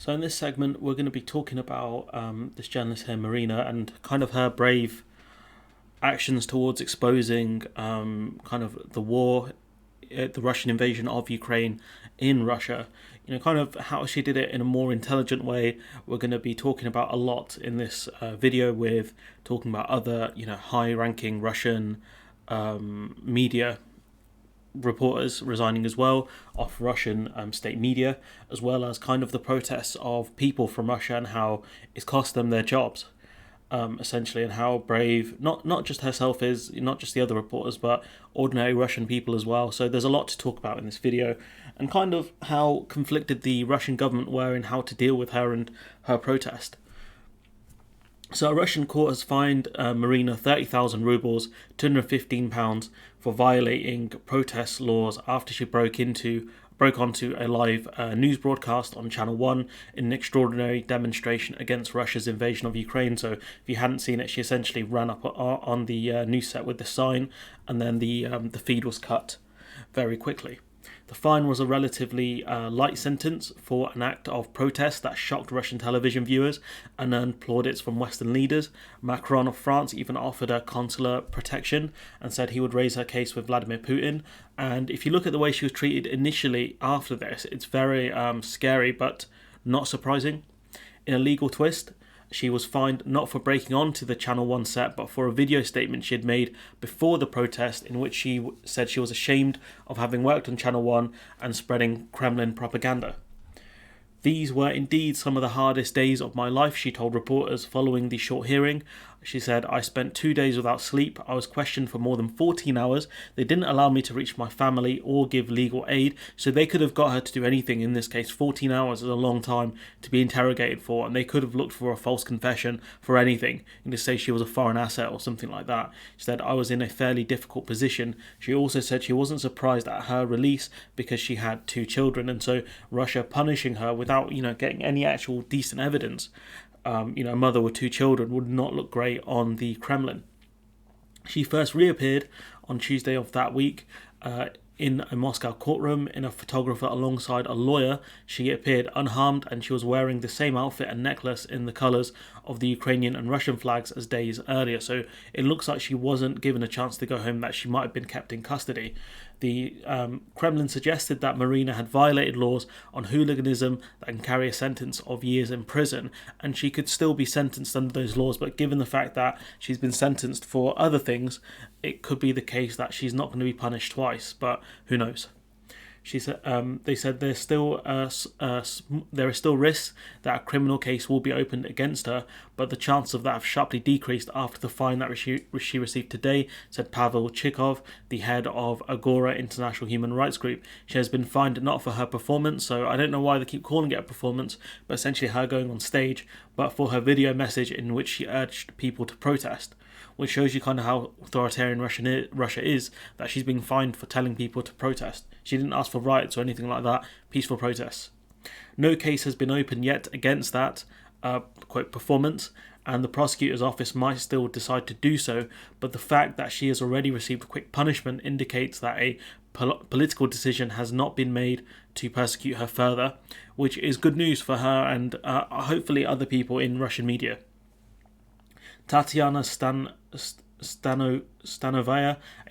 So in this segment, we're going to be talking about this journalist here, Marina, and kind of her brave actions towards exposing kind of the war, the Russian invasion of Ukraine in Russia. You know, kind of how she did it in a more intelligent way. We're going to be talking about a lot in this video, with talking about other, high-ranking Russian media reporters resigning as well off Russian state media, as well as kind of the protests of people from Russia and how it's cost them their jobs, essentially, and how brave not just herself is, not just the other reporters, but ordinary Russian people as well. So there's a lot to talk about in this video, and kind of how conflicted the Russian government were in how to deal with her and her protest. So a Russian court has fined Marina 30,000 rubles, £215, for violating protest laws after she broke onto a live news broadcast on Channel 1 in an extraordinary demonstration against Russia's invasion of Ukraine. So if you hadn't seen it, she essentially ran up on the news set with the sign, and then the feed was cut very quickly. The fine was a relatively light sentence for an act of protest that shocked Russian television viewers and earned plaudits from Western leaders. Macron of France even offered her consular protection and said he would raise her case with Vladimir Putin. And if you look at the way she was treated initially after this, it's very scary but not surprising. In a legal twist, she was fined not for breaking onto the Channel 1 set, but for a video statement she had made before the protest, in which she said she was ashamed of having worked on Channel 1 and spreading Kremlin propaganda. These were indeed some of the hardest days of my life, she told reporters following the short hearing. She said, I spent 2 days without sleep. I was questioned for more than 14 hours. They didn't allow me to reach my family or give legal aid, so they could have got her to do anything. In this case, 14 hours is a long time to be interrogated for, and they could have looked for a false confession for anything, and to say she was a foreign asset or something like that. She said, I was in a fairly difficult position. She also said she wasn't surprised at her release because she had 2 children, and so Russia punishing her without, getting any actual decent evidence. A mother with 2 children would not look great on the Kremlin. She first reappeared on Tuesday of that week in a Moscow courtroom in a photographer alongside a lawyer. She appeared unharmed, and she was wearing the same outfit and necklace in the colours of the Ukrainian and Russian flags as days earlier. So it looks like she wasn't given a chance to go home, that she might have been kept in custody. The Kremlin suggested that Marina had violated laws on hooliganism that can carry a sentence of years in prison, and she could still be sentenced under those laws, but given the fact that she's been sentenced for other things, it could be the case that she's not going to be punished twice, but who knows. She said, they said there is still risks that a criminal case will be opened against her, but the chances of that have sharply decreased after the fine that she received today, said Pavel Chikov, the head of Agora International Human Rights Group. She has been fined not for her performance, so I don't know why they keep calling it a performance, but essentially her going on stage, but for her video message in which she urged people to protest, which shows you kind of how authoritarian Russia is, that she's being fined for telling people to protest. She didn't ask for riots or anything like that, peaceful protests. No case has been opened yet against that, quote, performance, and the prosecutor's office might still decide to do so, but the fact that she has already received quick punishment indicates that a political decision has not been made to persecute her further, which is good news for her and hopefully other people in Russian media. Tatiana Stanovaya,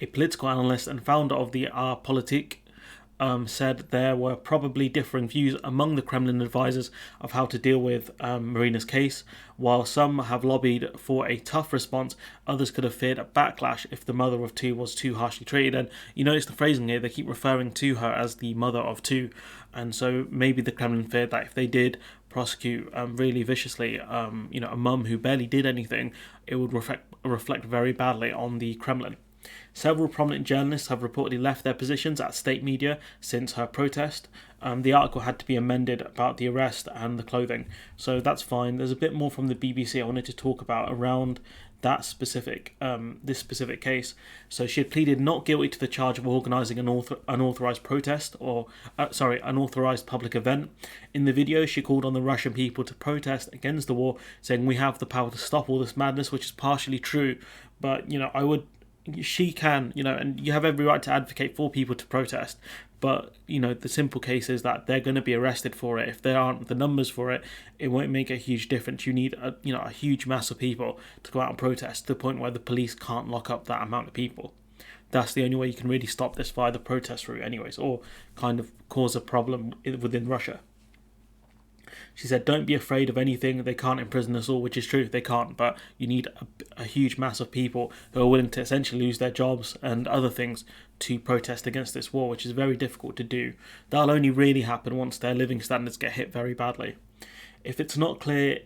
a political analyst and founder of the Politik, said there were probably differing views among the Kremlin advisors of how to deal with Marina's case. While some have lobbied for a tough response, others could have feared a backlash if the mother of 2 was too harshly treated. And you notice the phrasing here, they keep referring to her as the mother of 2. And so maybe the Kremlin feared that if they did prosecute really viciously, a mum who barely did anything, it would reflect very badly on the Kremlin. Several prominent journalists have reportedly left their positions at state media since her protest. The article had to be amended about the arrest and the clothing, so that's fine. There's a bit more from the BBC I wanted to talk about around that specific this specific case. So she had pleaded not guilty to the charge of organising an unauthorised protest unauthorised public event. In the video, she called on the Russian people to protest against the war, saying we have the power to stop all this madness, which is partially true, but I would she can, and you have every right to advocate for people to protest, but the simple case is that they're going to be arrested for it. If there aren't the numbers for it, it won't make a huge difference. You need a huge mass of people to go out and protest to the point where the police can't lock up that amount of people. That's the only way you can really stop this via the protest route anyways, or kind of cause a problem within Russia. She said, don't be afraid of anything. They can't imprison us all, which is true. They can't, but you need a huge mass of people who are willing to essentially lose their jobs and other things to protest against this war, which is very difficult to do. That'll only really happen once their living standards get hit very badly. It is not clear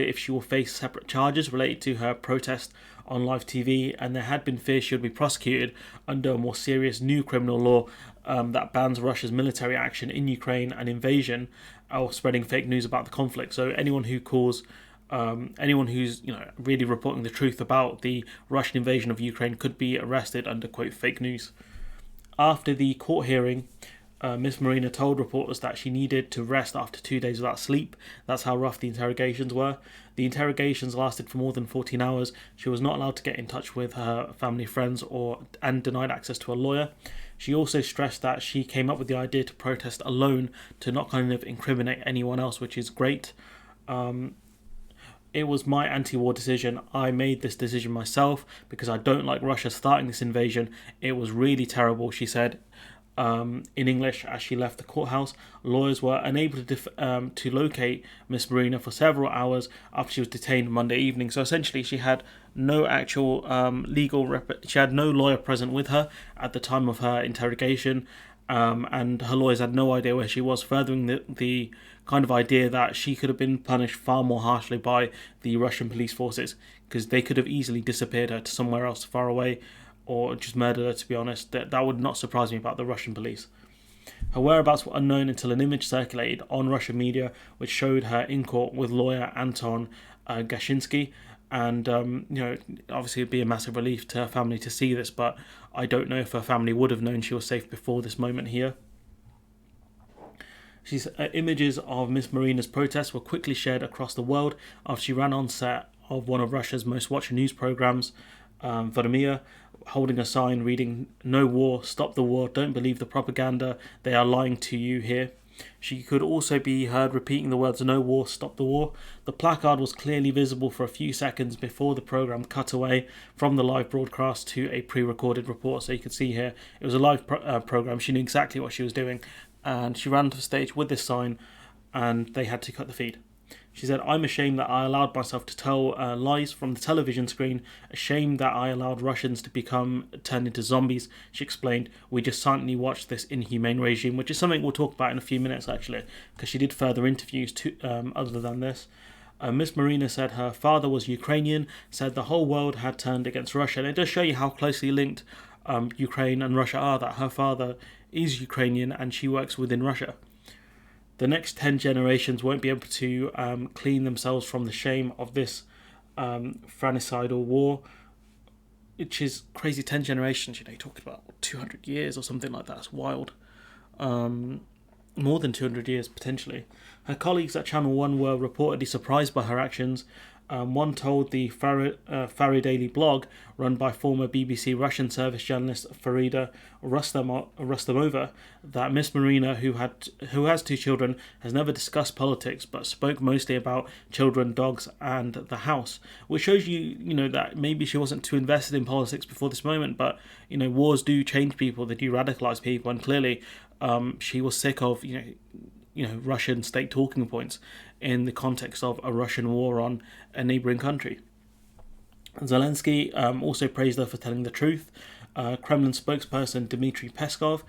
if she will face separate charges related to her protest on live TV, and there had been fears she would be prosecuted under a more serious new criminal law that bans Russia's military action in Ukraine and invasion or spreading fake news about the conflict. So anyone who's really reporting the truth about the Russian invasion of Ukraine could be arrested under, quote, fake news. After the court hearing, Miss Marina told reporters that she needed to rest after 2 days without sleep. That's how rough the interrogations were. The interrogations lasted for more than 14 hours. She was not allowed to get in touch with her family, friends, and denied access to a lawyer. She also stressed that she came up with the idea to protest alone to not kind of incriminate anyone else, which is great. It was my anti-war decision. I made this decision myself because I don't like Russia starting this invasion. It was really terrible, she said. In English, as she left the courthouse, lawyers were unable to locate Miss Marina for several hours after she was detained Monday evening. So essentially, she had no actual she had no lawyer present with her at the time of her interrogation, and her lawyers had no idea where she was, furthering the kind of idea that she could have been punished far more harshly by the Russian police forces, because they could have easily disappeared her to somewhere else far away, or just murdered her, to be honest. That would not surprise me about the Russian police. Her whereabouts were unknown until an image circulated on Russian media which showed her in court with lawyer Anton Gashinsky. And, obviously it'd be a massive relief to her family to see this, but I don't know if her family would have known she was safe before this moment here. Images of Miss Marina's protests were quickly shared across the world after she ran on set of one of Russia's most watched news programs, Lavender, holding a sign reading, "No war, stop the war, don't believe the propaganda, they are lying to you here." She could also be heard repeating the words, "No war, stop the war." The placard was clearly visible for a few seconds before the programme cut away from the live broadcast to a pre-recorded report. So you can see here, it was a live programme. She knew exactly what she was doing, and she ran to the stage with this sign, and they had to cut the feed. She said, "I'm ashamed that I allowed myself to tell lies from the television screen, ashamed that I allowed Russians to turned into zombies." She explained, "We just silently watched this inhumane regime," which is something we'll talk about in a few minutes, actually, because she did further interviews other than this. Miss Marina said her father was Ukrainian, said the whole world had turned against Russia. And it does show you how closely linked Ukraine and Russia are, that her father is Ukrainian and she works within Russia. The next 10 generations won't be able to clean themselves from the shame of this fratricidal war, which is crazy. 10 generations, you're talking about 200 years or something like that. It's wild. More than 200 years, potentially. Her colleagues at Channel 1 were reportedly surprised by her actions. One told the Fari Daily blog, run by former BBC Russian service journalist Farida Rustamova, that Miss Marina, who has 2 children, has never discussed politics but spoke mostly about children, dogs, and the house, which shows you, that maybe she wasn't too invested in politics before this moment. But wars do change people, they do radicalize people, and clearly, she was sick of Russian state talking points in the context of a Russian war on a neighbouring country. Zelensky also praised her for telling the truth. Kremlin spokesperson Dmitry Peskov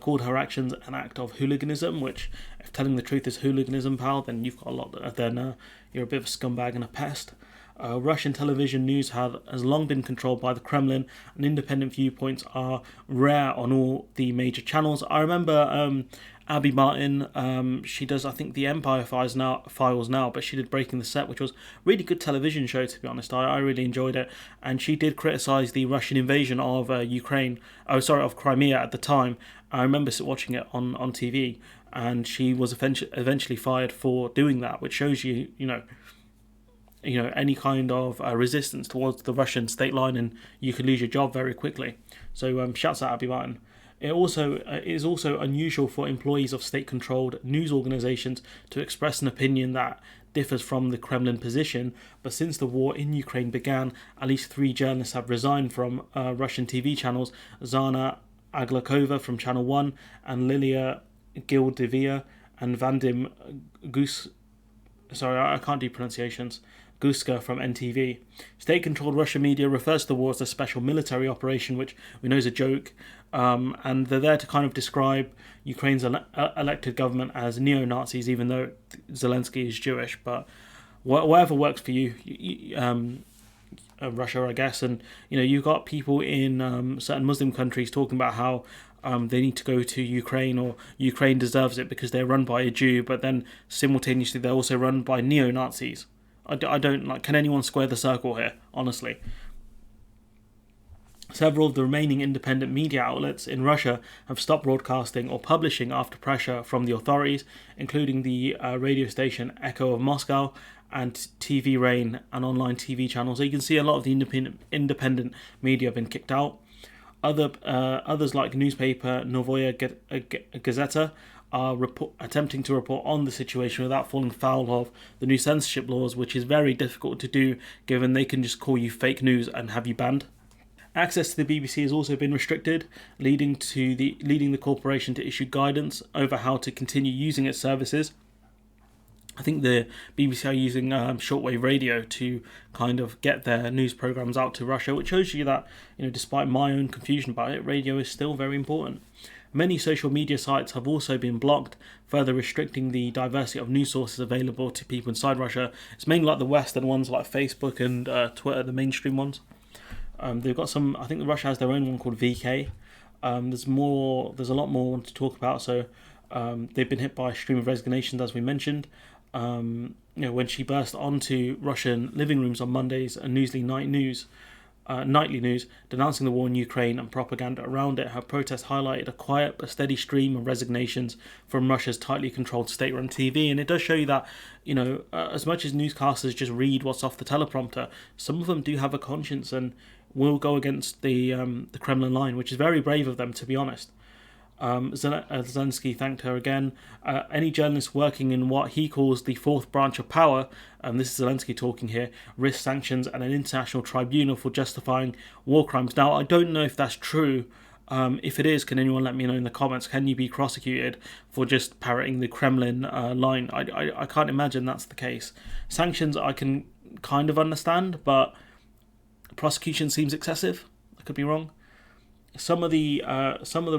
called her actions an act of hooliganism, which, if telling the truth is hooliganism, pal, then you've got a lot. Then you're a bit of a scumbag and a pest. Russian television news has long been controlled by the Kremlin, and independent viewpoints are rare on all the major channels. I remember Abby Martin, she does, I think, the Empire Files now, but she did Breaking the Set, which was a really good television show, to be honest. I really enjoyed it, and she did criticise the Russian invasion of of Crimea at the time. I remember watching it on TV, and she was eventually fired for doing that, which shows you, any kind of resistance towards the Russian state line, and you could lose your job very quickly. So shouts out Abby Martin. It is also unusual for employees of state-controlled news organizations to express an opinion that differs from the Kremlin position, but since the war in Ukraine began, at least 3 journalists have resigned from Russian TV channels: Zana Aglakova from Channel 1, and Lilia Gildivia and Vadim I can't do pronunciations, Guska from NTV. State-controlled Russian media refers to the war as a special military operation, which we know is a joke, and they're there to kind of describe Ukraine's elected government as neo-Nazis, even though Zelensky is Jewish. But whatever works for you, Russia, I guess. And you've got people in certain Muslim countries talking about how they need to go to Ukraine, or Ukraine deserves it because they're run by a Jew, but then simultaneously they're also run by neo-Nazis. I don't like. Can anyone square the circle here? Honestly, several of the remaining independent media outlets in Russia have stopped broadcasting or publishing after pressure from the authorities, including the radio station Echo of Moscow and TV Rain, an online TV channel. So you can see a lot of the independent media have been kicked out. Others like newspaper Novaya Gazeta are attempting to report on the situation without falling foul of the new censorship laws, which is very difficult to do given they can just call you fake news and have you banned. Access to the BBC has also been restricted, leading the corporation to issue guidance over how to continue using its services. I think the BBC are using shortwave radio to kind of get their news programs out to Russia, which shows you that, despite my own confusion about it, radio is still very important. Many social media sites have also been blocked, further restricting the diversity of news sources available to people inside Russia. It's mainly like the Western ones, like Facebook and Twitter, the mainstream ones. They've got some. I think Russia has their own one called VK. There's a lot more to talk about. So they've been hit by a stream of resignations, as we mentioned. When she burst onto Russian living rooms on Mondays and nightly news, denouncing the war in Ukraine and propaganda around it, her protest highlighted a quiet but steady stream of resignations from Russia's tightly controlled state-run TV. And it does show you that, as much as newscasters just read what's off the teleprompter, some of them do have a conscience and will go against the Kremlin line, which is very brave of them, to be honest. Zelensky thanked her again. Any journalist working in what he calls the fourth branch of power, and this is Zelensky talking here, risk sanctions and an international tribunal for justifying war crimes. Now, I don't know if that's true. If it is, can anyone let me know in the comments? Can you be prosecuted for just parroting the Kremlin line? I can't imagine that's the case. Sanctions I can kind of understand, but prosecution seems excessive. I could be wrong. Some of the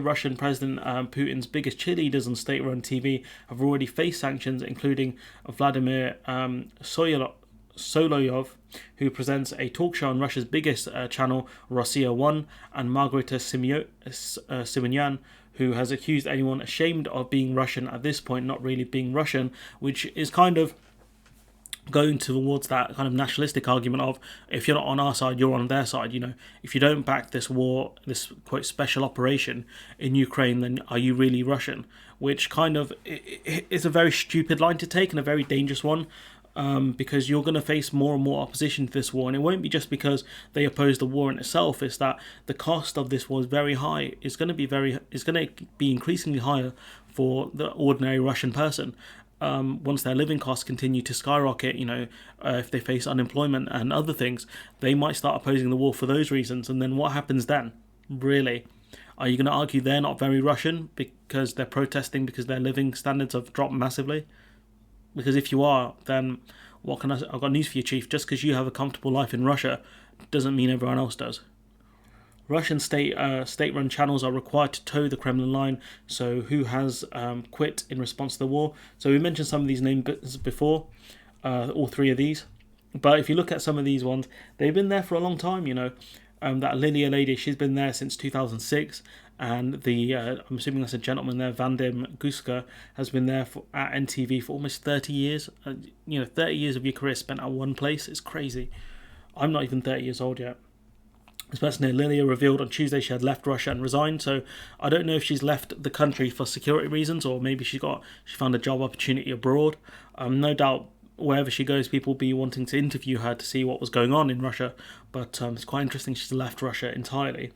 Russian President Putin's biggest cheerleaders on state-run TV have already faced sanctions, including Vladimir Solovyov, who presents a talk show on Russia's biggest channel, Rossiya 1, and Margarita Simonyan, who has accused anyone ashamed of being Russian at this point not really being Russian, which is kind of going towards that kind of nationalistic argument of, if you're not on our side, you're on their side. If you don't back this war, this quote special operation in Ukraine, then are you really Russian? Which kind of is a very stupid line to take and a very dangerous one, because you're going to face more and more opposition to this war, and it won't be just because they oppose the war in itself. It's that the cost of this war is very high. It's going to be increasingly higher for the ordinary Russian person. Once their living costs continue to skyrocket, if they face unemployment and other things, they might start opposing the war for those reasons. And then what happens then? Really? Are you going to argue they're not very Russian because they're protesting because their living standards have dropped massively? Because if you are, then I've got news for you, Chief. Just because you have a comfortable life in Russia doesn't mean everyone else does. Russian state-run channels are required to toe the Kremlin line, so who has quit in response to the war? So we mentioned some of these names before, all 3 of these. But if you look at some of these ones, they've been there for a long time, That Lilia lady, she's been there since 2006, and I'm assuming that's a gentleman there, Vadim Guska, has been there at NTV for almost 30 years. 30 years of your career spent at one place. It's crazy. I'm not even 30 years old yet. This person here, Lilia, revealed on Tuesday she had left Russia and resigned, so I don't know if she's left the country for security reasons or maybe she found a job opportunity abroad. No doubt wherever she goes, people will be wanting to interview her to see what was going on in Russia. But it's quite interesting she's left Russia entirely.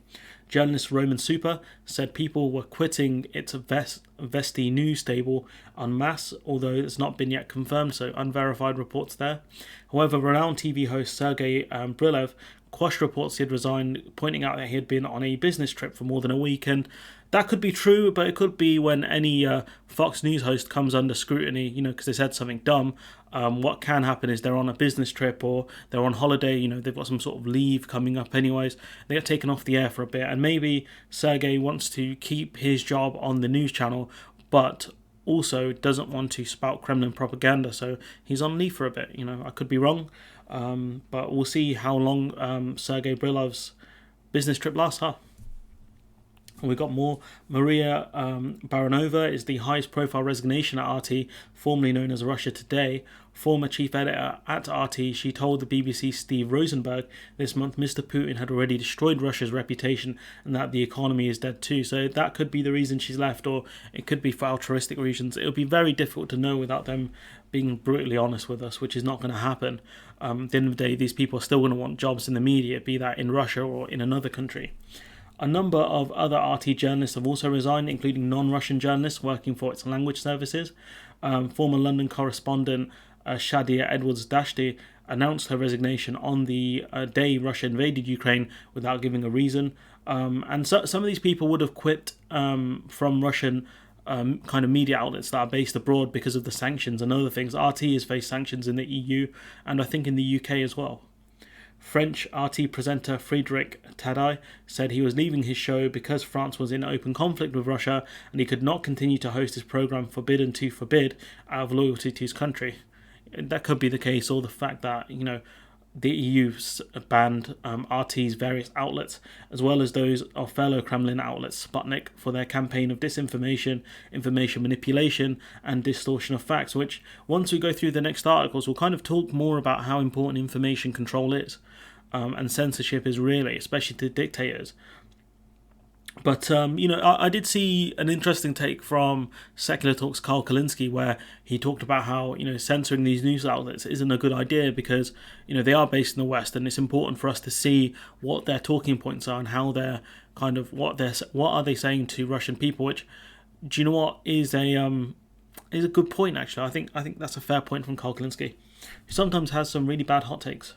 Journalist Roman Super said people were quitting its Vesti news stable en masse, although it's not been yet confirmed, so unverified reports there. However, renowned TV host Sergei Brylev quashed reports he had resigned, pointing out that he had been on a business trip for more than a week. And that could be true, but it could be when any Fox News host comes under scrutiny, because they said something dumb. What can happen is they're on a business trip or they're on holiday, they've got some sort of leave coming up anyways. They get taken off the air for a bit, and maybe Sergei wants to keep his job on the news channel, but also doesn't want to spout Kremlin propaganda, so he's on leave for a bit. I could be wrong, but we'll see how long Sergei Brylev's business trip lasts. We've got more. Maria Baranova is the highest profile resignation at RT, formerly known as Russia Today. Former chief editor at RT, she told the BBC's Steve Rosenberg this month Mr. Putin had already destroyed Russia's reputation and that the economy is dead too. So that could be the reason she's left, or it could be for altruistic reasons. It would be very difficult to know without them being brutally honest with us, which is not going to happen. At the end of the day, these people are still going to want jobs in the media, be that in Russia or in another country. A number of other RT journalists have also resigned, including non-Russian journalists working for its language services. Former London correspondent Shadia Edwards-Dashti announced her resignation on the day Russia invaded Ukraine without giving a reason. And so, some of these people would have quit from Russian kind of media outlets that are based abroad because of the sanctions and other things. RT has faced sanctions in the EU and I think in the UK as well. French RT presenter Frédéric Tadai said he was leaving his show because France was in open conflict with Russia and he could not continue to host his programme Forbidden to Forbid out of loyalty to his country. That could be the case, or the fact that, the EU banned RT's various outlets, as well as those of fellow Kremlin outlets, Sputnik, for their campaign of disinformation, information manipulation, and distortion of facts, which, once we go through the next articles, we'll kind of talk more about how important information control is, and censorship is really, especially to dictators. But, I did see an interesting take from Secular Talk's Carl Kalinske, where he talked about how, censoring these news outlets isn't a good idea because, they are based in the West, and it's important for us to see what their talking points are and how they're kind of, what are they saying to Russian people, which, do you know what, is a good point, actually. I think that's a fair point from Carl Kalinske, who sometimes has some really bad hot takes.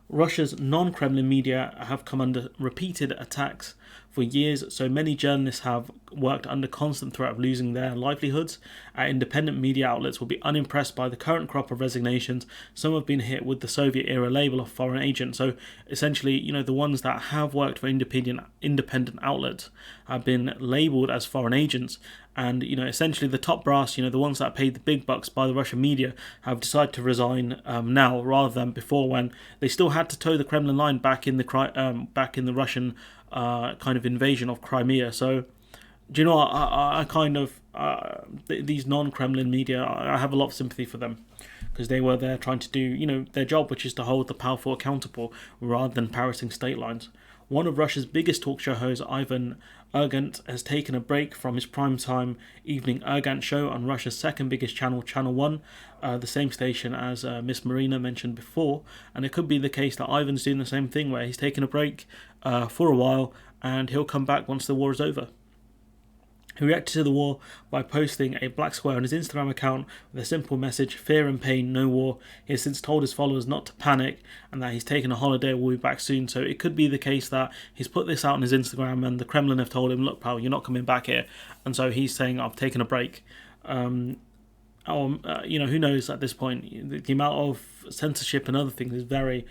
Russia's non-Kremlin media have come under repeated attacks for years, so many journalists have worked under constant threat of losing their livelihoods. Independent media outlets will be unimpressed by the current crop of resignations. Some have been hit with the Soviet-era label of foreign agent. So essentially, the ones that have worked for independent outlets have been labelled as foreign agents. And, essentially the top brass, the ones that are paid the big bucks by the Russian media have decided to resign now rather than before, when they still had to toe the Kremlin line back in the Russian kind of invasion of Crimea. So, do you know what? I kind of, these non-Kremlin media, I have a lot of sympathy for them because they were there trying to do, their job, which is to hold the powerful accountable rather than parroting state lines. One of Russia's biggest talk show hosts, Ivan Urgant, has taken a break from his primetime evening Urgant show on Russia's second biggest channel, Channel 1, the same station as Miss Marina mentioned before. And it could be the case that Ivan's doing the same thing, where he's taking a break for a while and he'll come back once the war is over. He reacted to the war by posting a black square on his Instagram account with a simple message: fear and pain, no war. He has since told his followers not to panic and that he's taken a holiday and will be back soon. So it could be the case that he's put this out on his Instagram and the Kremlin have told him, look pal, you're not coming back here. And so he's saying, I've taken a break. Who knows at this point? The amount of censorship and other things is very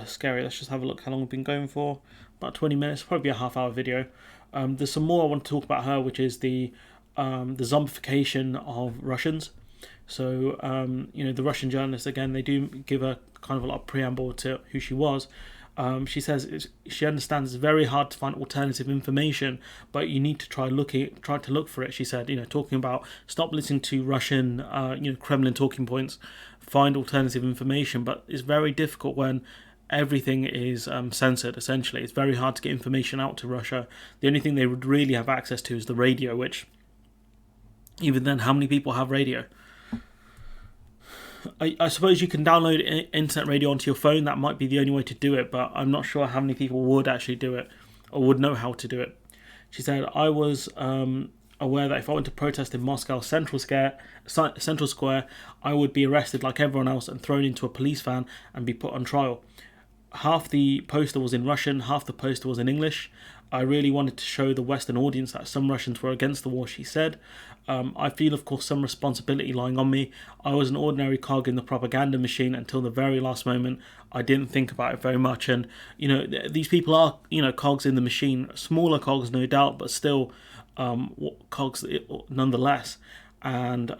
scary. Let's just have a look how long we've been going for. About 20 minutes, probably a half-hour video. There's some more I want to talk about her, which is the zombification of Russians. So, the Russian journalists, again, they do give a kind of a lot of preamble to who she was. She says she understands it's very hard to find alternative information, but you need to try to look for it. She said, talking about stop listening to Russian, Kremlin talking points, find alternative information. But it's very difficult when everything is censored, essentially. It's very hard to get information out to Russia. The only thing they would really have access to is the radio, which, even then, how many people have radio? I suppose you can download internet radio onto your phone. That might be the only way to do it, but I'm not sure how many people would actually do it or would know how to do it. She said, I was aware that if I went to protest in Moscow Central Square, I would be arrested like everyone else and thrown into a police van and be put on trial. Half the poster was in Russian, half the poster was in English. I really wanted to show the Western audience that some Russians were against the war, she said. I feel, of course, some responsibility lying on me. I was an ordinary cog in the propaganda machine until the very last moment. I didn't think about it very much. And, these people are, cogs in the machine. Smaller cogs, no doubt, but still cogs nonetheless. And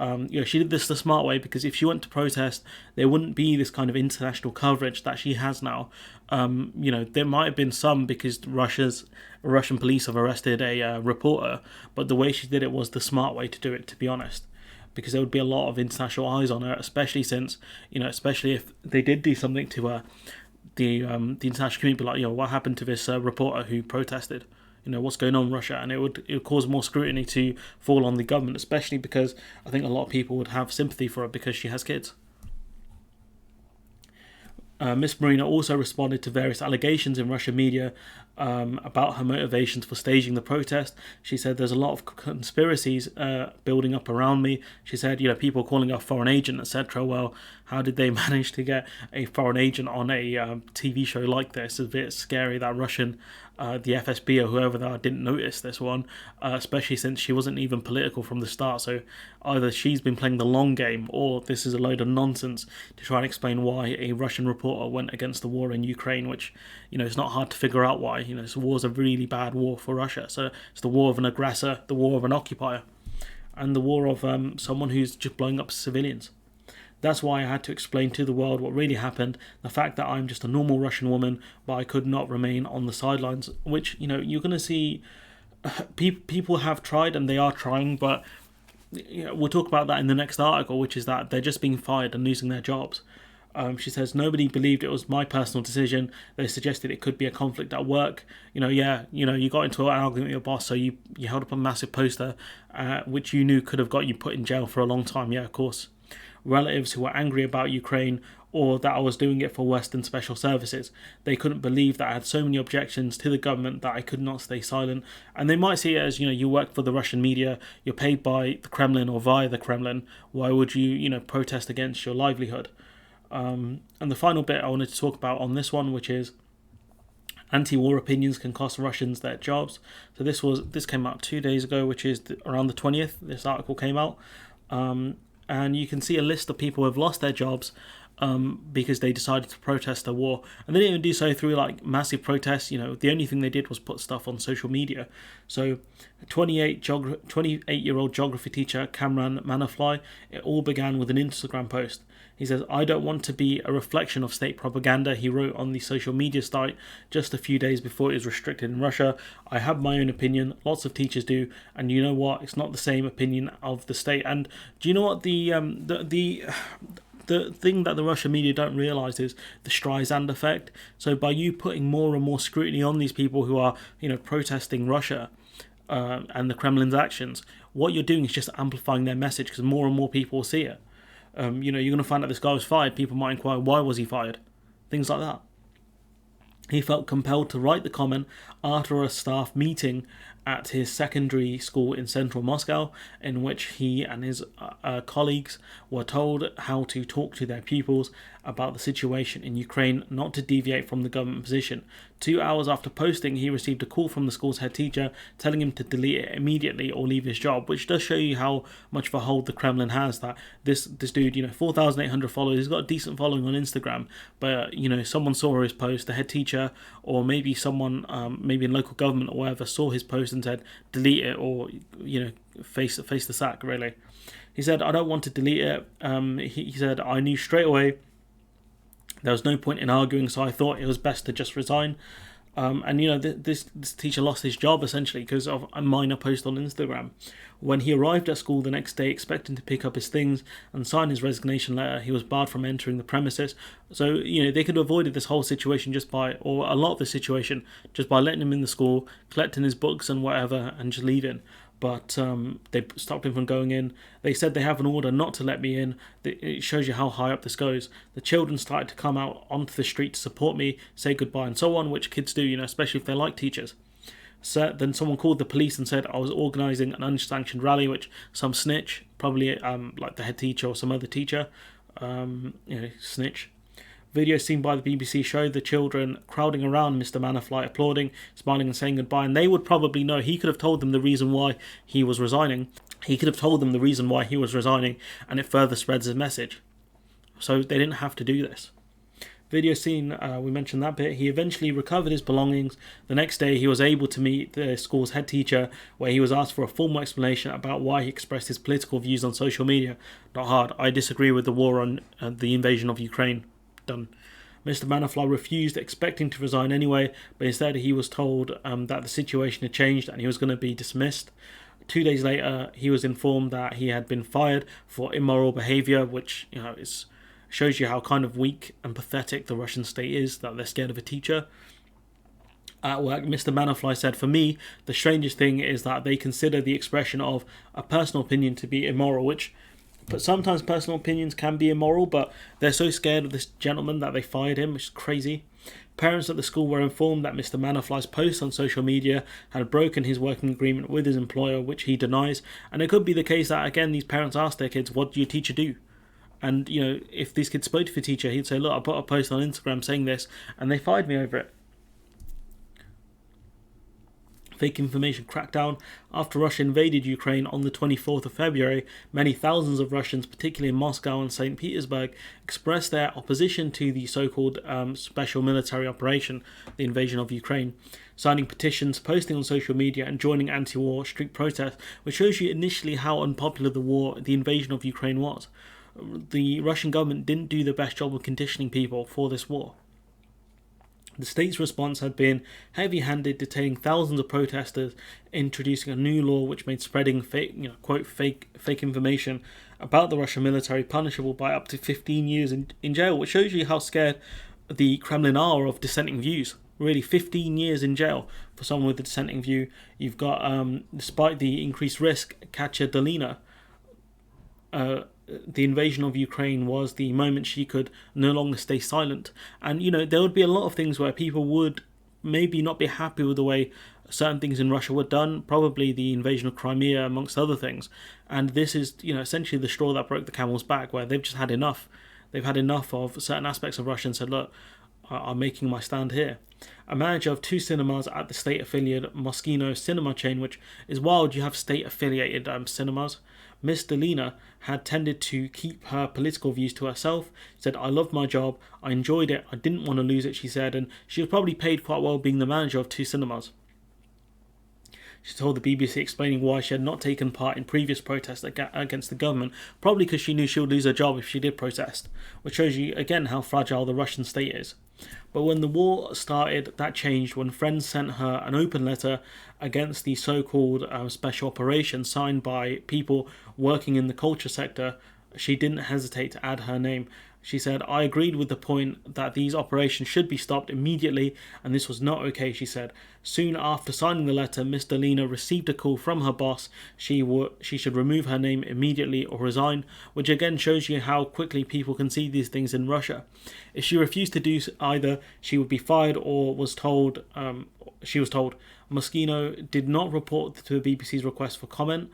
she did this the smart way, because if she went to protest, there wouldn't be this kind of international coverage that she has now. There might have been some, because Russian police have arrested a reporter, but the way she did it was the smart way to do it, to be honest, because there would be a lot of international eyes on her, especially since, especially if they did do something to her, the international community would be like, what happened to this reporter who protested? What's going on in Russia, and it would cause more scrutiny to fall on the government, especially because I think a lot of people would have sympathy for her because she has kids. Miss Marina also responded to various allegations in Russian media about her motivations for staging the protest. She said there's a lot of conspiracies building up around me. She said, people calling her a foreign agent, etc. Well, how did they manage to get a foreign agent on a TV show like this? It's a bit scary that the FSB or whoever they are didn't notice this one, especially since she wasn't even political from the start. So either she's been playing the long game, or this is a load of nonsense to try and explain why a Russian reporter went against the war in Ukraine, which, it's not hard to figure out why. This war's a really bad war for Russia. So it's the war of an aggressor, the war of an occupier, and the war of someone who's just blowing up civilians. That's why I had to explain to the world what really happened, the fact that I'm just a normal Russian woman, but I could not remain on the sidelines, which, you're going to see people have tried, and they are trying, but we'll talk about that in the next article, which is that they're just being fired and losing their jobs. She says, nobody believed it was my personal decision. They suggested it could be a conflict at work. You got into an argument with your boss, so you held up a massive poster, which you knew could have got you put in jail for a long time. Yeah, of course. Relatives who were angry about Ukraine, or that I was doing it for Western special services. They couldn't believe that I had so many objections to the government that I could not stay silent. And they might see it as, you work for the Russian media, you're paid by the Kremlin or via the Kremlin. Why would you, protest against your livelihood? And the final bit I wanted to talk about on this one, which is anti-war opinions can cost Russians their jobs. So this came out 2 days ago, which is around the 20th. This article came out. And you can see a list of people who have lost their jobs because they decided to protest the war. And they didn't even do so through massive protests. The only thing they did was put stuff on social media. So 28-year-old geography teacher Kamran Manafly, it all began with an Instagram post. He says, I don't want to be a reflection of state propaganda, he wrote on the social media site just a few days before it was restricted in Russia. I have my own opinion, lots of teachers do, and you know what, it's not the same opinion of the state. And do you know what the thing that the Russian media don't realise is the Streisand effect. So by you putting more and more scrutiny on these people who are, protesting Russia and the Kremlin's actions, what you're doing is just amplifying their message, because more and more people will see it. You're going to find out this guy was fired. People might inquire, why was he fired? Things like that. He felt compelled to write the comment after a staff meeting at his secondary school in central Moscow, in which he and his colleagues were told how to talk to their pupils about the situation in Ukraine, not to deviate from the government position. 2 hours after posting, he received a call from the school's head teacher telling him to delete it immediately or leave his job, which does show you how much of a hold the Kremlin has, that this dude, 4,800 followers, he's got a decent following on Instagram, but, someone saw his post, the head teacher, or maybe someone, maybe in local government or whatever, saw his post and said, delete it, or, face the sack, really. He said, I don't want to delete it. He said, I knew straight away there was no point in arguing, so I thought it was best to just resign. This teacher lost his job essentially because of a minor post on Instagram. When he arrived at school the next day expecting to pick up his things and sign his resignation letter, he was barred from entering the premises. So, they could have avoided this whole situation or a lot of the situation, just by letting him in the school, collecting his books and whatever, and just leaving. but they stopped him from going in. They said they have an order not to let me in. It shows you how high up this goes. The children started to come out onto the street to support me, say goodbye and so on, which kids do, especially if they like teachers. So then someone called the police and said I was organising an unsanctioned rally, which some snitch, probably like the head teacher or some other teacher, snitch. Videos seen by the BBC showed the children crowding around Mr. Manafly, applauding, smiling and saying goodbye, and they would probably know. He could have told them the reason why he was resigning. And it further spreads his message. So they didn't have to do this. Video seen, we mentioned that bit. He eventually recovered his belongings. The next day he was able to meet the school's head teacher, where he was asked for a formal explanation about why he expressed his political views on social media. Not hard. I disagree with the war on the invasion of Ukraine. Done. Mr. Manafly refused, expecting to resign anyway, but instead he was told that the situation had changed and he was going to be dismissed. 2 days later, he was informed that he had been fired for immoral behaviour, which shows you how kind of weak and pathetic the Russian state is, that they're scared of a teacher. At work, Mr. Manafly said, "For me, the strangest thing is that they consider the expression of a personal opinion to be immoral," but sometimes personal opinions can be immoral, but they're so scared of this gentleman that they fired him, which is crazy. Parents at the school were informed that Mr. Manafly's posts on social media had broken his working agreement with his employer, which he denies. And it could be the case that, again, these parents ask their kids, what do your teacher do? And, if these kids spoke to the teacher, he'd say, look, I put a post on Instagram saying this, and they fired me over it. Fake information crackdown. After Russia invaded Ukraine on the 24th of February, many thousands of Russians, particularly in Moscow and St. Petersburg, expressed their opposition to the so-called special military operation, the invasion of Ukraine, signing petitions, posting on social media and joining anti-war street protests, which shows you initially how unpopular the invasion of Ukraine was. The Russian government didn't do the best job of conditioning people for this war. The state's response had been heavy-handed, detaining thousands of protesters, introducing a new law which made spreading fake information about the Russian military punishable by up to 15 years in jail, which shows you how scared the Kremlin are of dissenting views. Really, 15 years in jail for someone with a dissenting view. You've got, despite the increased risk, Katya Dolina, the invasion of Ukraine was the moment she could no longer stay silent. And, there would be a lot of things where people would maybe not be happy with the way certain things in Russia were done, probably the invasion of Crimea, amongst other things. And this is, essentially the straw that broke the camel's back, where they've just had enough. They've had enough of certain aspects of Russia and said, look, I'm making my stand here. A manager of 2 cinemas at the state-affiliated Moschino cinema chain, which is wild, you have state-affiliated cinemas. Miss Dolina had tended to keep her political views to herself. Said, I loved my job, I enjoyed it, I didn't want to lose it, she said, and she was probably paid quite well being the manager of 2 cinemas. She told the BBC, explaining why she had not taken part in previous protests against the government, probably because she knew she would lose her job if she did protest, which shows you again how fragile the Russian state is. But when the war started, that changed when friends sent her an open letter against the so-called special operation signed by people working in the culture sector. She didn't hesitate to add her name. She said, I agreed with the point that these operations should be stopped immediately, and this was not okay, she said. Soon after signing the letter, Miss Dolina received a call from her boss. She should remove her name immediately or resign, which again shows you how quickly people can see these things in Russia. If she refused to do either, she would be fired or was told. Moschino did not report to the BBC's request for comment.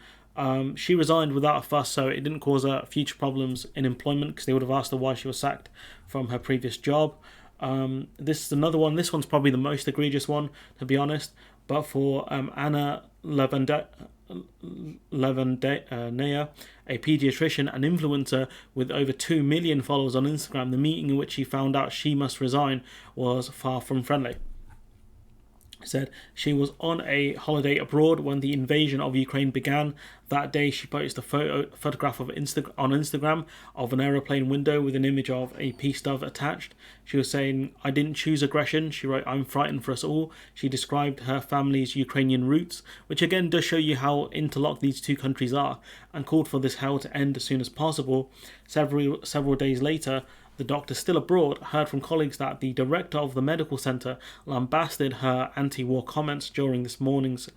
She resigned without a fuss, so it didn't cause her future problems in employment, because they would have asked her why she was sacked from her previous job. This is another one. This one's probably the most egregious one, to be honest. But for Anna Lavender, a paediatrician and influencer with over 2 million followers on Instagram, the meeting in which she found out she must resign was far from friendly. Said she was on a holiday abroad when the invasion of Ukraine began. That day she posted a photograph on Instagram of an aeroplane window with an image of a peace dove attached. She was saying, I didn't choose aggression. She wrote, I'm frightened for us all. She described her family's Ukrainian roots, which again does show you how interlocked these 2 countries are, and called for this hell to end as soon as possible. Several days later, The doctor, still abroad, heard from colleagues that the director of the medical centre lambasted her anti-war comments during the morning's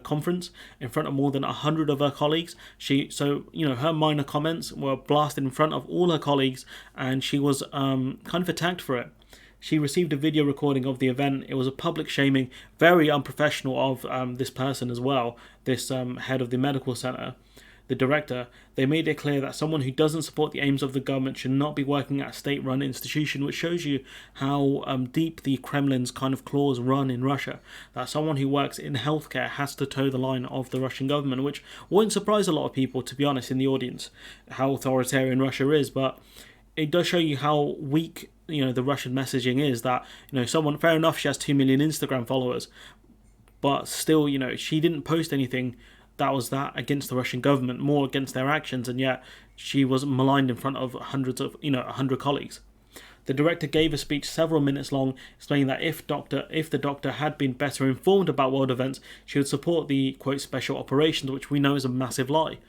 conference in front of more than 100 of her colleagues. Her minor comments were blasted in front of all her colleagues, and she was kind of attacked for it. She received a video recording of the event. It was a public shaming, very unprofessional of this person as well, this head of the medical centre, the director. They made it clear that someone who doesn't support the aims of the government should not be working at a state-run institution, which shows you how deep the Kremlin's kind of claws run in Russia. That someone who works in healthcare has to toe the line of the Russian government, which won't surprise a lot of people, to be honest, in the audience, how authoritarian Russia is. But it does show you how weak the Russian messaging is. That someone, fair enough, she has 2 million Instagram followers, but still she didn't post anything that was against the Russian government, more against their actions, and yet she was maligned in front of hundreds of 100 colleagues. The director gave a speech several minutes long, explaining that if the doctor had been better informed about world events, she would support the, quote, special operations, which we know is a massive lie.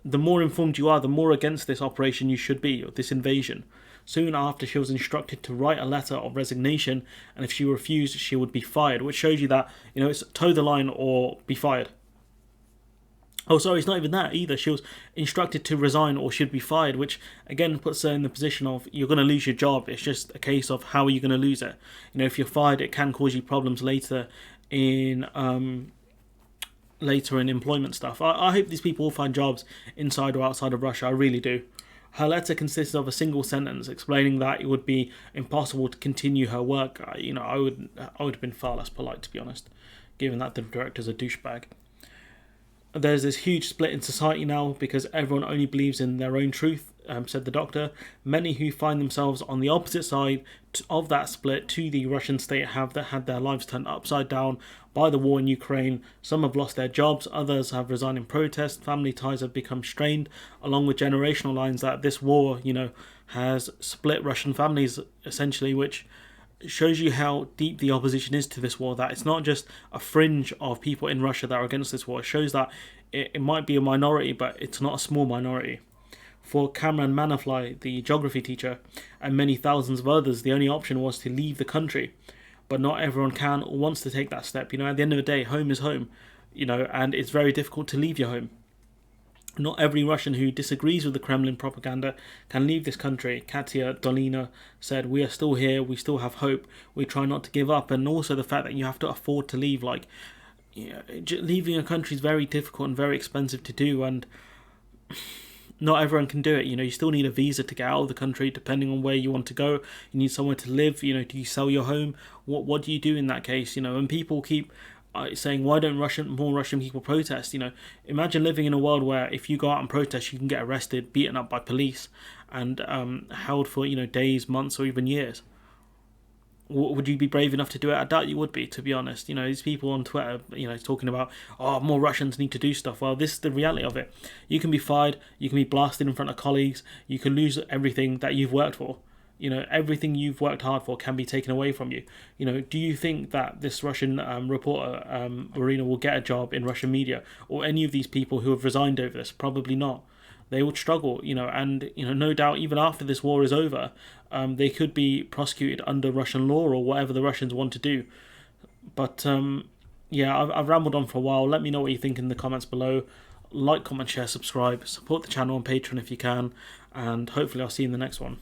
The more informed you are, the more against this operation you should be, or this invasion. Soon after, she was instructed to write a letter of resignation, and if she refused, she would be fired, which shows you that, it's toe the line or be fired. Oh, sorry, it's not even that either. She was instructed to resign or should be fired, which again puts her in the position of you're going to lose your job. It's just a case of how are you going to lose it. If you're fired, it can cause you problems later in employment stuff. I hope these people will find jobs inside or outside of Russia. I really do. Her letter consisted of a single sentence explaining that it would be impossible to continue her work. I would have been far less polite, to be honest, given that the director's a douchebag. There's this huge split in society now because everyone only believes in their own truth, said the doctor. Many who find themselves on the opposite side of that split to the Russian state have had their lives turned upside down by the war in Ukraine. Some have lost their jobs, others have resigned in protest, family ties have become strained, along with generational lines that this war, has split Russian families, essentially, which shows you how deep the opposition is to this war, that it's not just a fringe of people in Russia that are against this war. It shows that it might be a minority, but it's not a small minority. For Cameron Manafly, the geography teacher, and many thousands of others, the only option was to leave the country. But not everyone can or wants to take that step. At the end of the day, home is home, and it's very difficult to leave your home. Not every Russian who disagrees with the Kremlin propaganda can leave this country. Katya Dolina said, "We are still here, we still have hope, we try not to give up." And also the fact that you have to afford to leave. Leaving a country is very difficult and very expensive to do, and not everyone can do it. You still need a visa to get out of the country, depending on where you want to go. You need somewhere to live. Do you sell your home? What do you do in that case? And people keep saying, why don't more Russian people protest? Imagine living in a world where if you go out and protest, you can get arrested, beaten up by police, and held for days, months, or even years. Would you be brave enough to do it? I doubt you would be, to be honest. These people on Twitter, talking about, more Russians need to do stuff. Well, this is the reality of it. You can be fired, you can be blasted in front of colleagues, you can lose everything that you've worked for. Everything you've worked hard for can be taken away from you. Do you think that this Russian reporter, Marina, will get a job in Russian media, or any of these people who have resigned over this? Probably not. They would struggle, and no doubt even after this war is over, they could be prosecuted under Russian law or whatever the Russians want to do. But I've rambled on for a while. Let me know what you think in the comments below. Like, comment, share, subscribe, support the channel on Patreon if you can, and hopefully I'll see you in the next one.